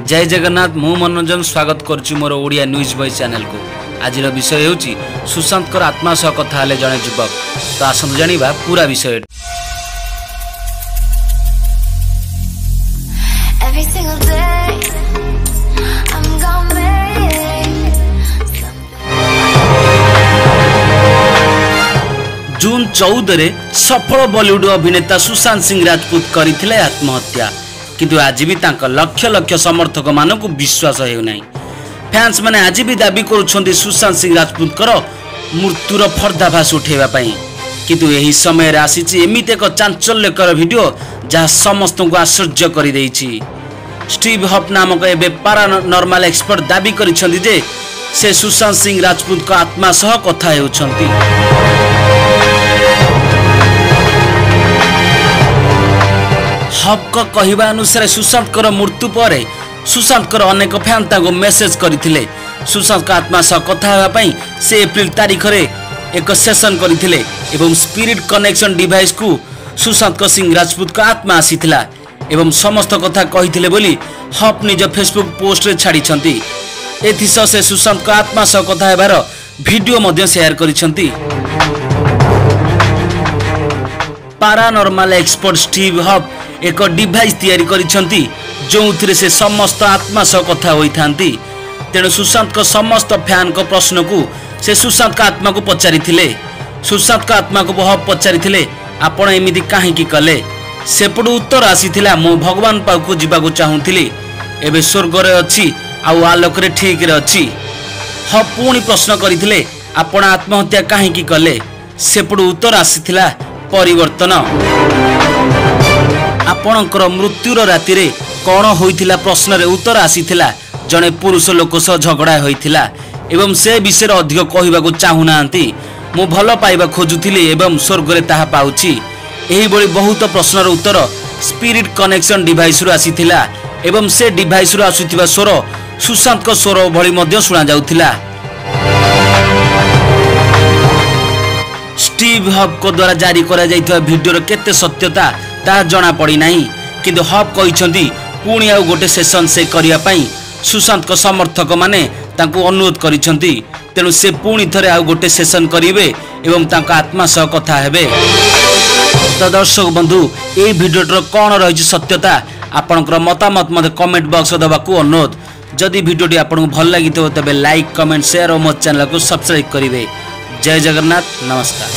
जय जगन्नाथ मु मनोरंजन स्वागत करुच्ची मोर ओडिया न्यूज बॉय चैनल को। आज विषय होची सुशांत आत्मा सह कथा हेले जड़े युवक। तो आसतु जानिबा पूरा विषय। जून 14 सफल बॉलीवुड अभिनेता सुशांत सिंह राजपूत करथिले आत्महत्या, किंतु आज भी तांका लक्ष लक्ष समर्थक मानक विश्वास हेउना। फैंस माने आज भी दाबी करुछन्ति सुशांत सिंह राजपूत मृत्युर पर्दाफाश उठेबा पई, किंतु एही समय रे आसीछि एमिते एक चांचल्यकर वीडियो जहा समस्त को आश्चर्य करि दैछि। स्टीव हॉप नामक एबे पैरानॉर्मल एक्सपर्ट दाबी करिछन्ति जे से सुशांत सिंह राजपूत को आत्मा सह कथा हेउछन्ति। हॉप को कहवा अनुसार सुशांत मृत्यु पर सुशांत अनेक फैन ताको मेसेज करथिले। सुशांत का आत्मा सह कथा हेबा पई से एप्रिल तारीख रे एक सेशन करथिले एवं स्पिरिट कनेक्शन डिवाइस को सुशांत सिंह राजपूत का आत्मा आसीथिला एवं समस्त कथा कहिथिले बोली हॉप निज फेसबुक पोस्ट रे छाड़ी छंती। एथिस से सुशांत का आत्मा सह कथा हेबार वीडियो मध्य शेयर करिसंती। पैरानॉर्मल एक्सपर्ट स्टीव हॉप एक डिवाइस तैयारी करिसंती जोंथिरे से समस्त आत्मा सह कथा होइथांती। तेणु सुशांत को समस्त फैन को प्रश्न को से सुशांत का आत्मा को पचारिथिले। सुशांत का आत्मा को हॉप पचारिथिले आपण एमिति काहे की कले। सेपडु उत्तर आसीथिला मो भगवान पाखु जिबाकु चाहुथिली, एबे स्वर्ग रे अछि आउ आलोक रे ठीक रे अछि। हॉप पुणी प्रश्न करिथिले आपण आत्महत्या काहे की कले। सेपडु उत्तर आसीथिला परिवर्तन। आपणकर मृत्युर राति रे कौन होइथिला प्रश्न रे उत्तर आसीथिला जने पुरुष लोक सह झगड़ा होइथिला एवं से विषय अधिक कहबा को चाहुनांती। मु भल पाइबा खोजुथिली एवं स्वर्ग रे ताहा पाउछि। एही बळी बहुत प्रश्नर उत्तर स्पिरिट कनेक्शन डिवाइस रु आसीथिला एवं से डिवाइस रु आसुथिबा स्वर सुशांत को स्वर भଳି मध्य सुना जाउथिला। स्टीव हॉप को द्वारा जारी करा जाइथवा वीडियो रे केते सत्यता ता जना पड़ी नाही, किंतु हॉप कहिसंती पुणी आउ गोटे सेशन से करिया पई सुशांत को समर्थक माने तांको अनुरोध करिसंती। तेणु से पुणी थरे आउ गोटे सेशन करिवे एवं तांका आत्मा सह कथा हेबे। तो दर्शक बंधु ए वीडियो कौन रही सत्यता आपनकर मतामत मते कमेंट बॉक्स दबाकू अनुरोध। जदि वीडियोटी आपन भल लागि तबे लाइक कमेंट शेयर और मो चैनल को सब्सक्राइब करिवे। जय जगन्नाथ, नमस्कार।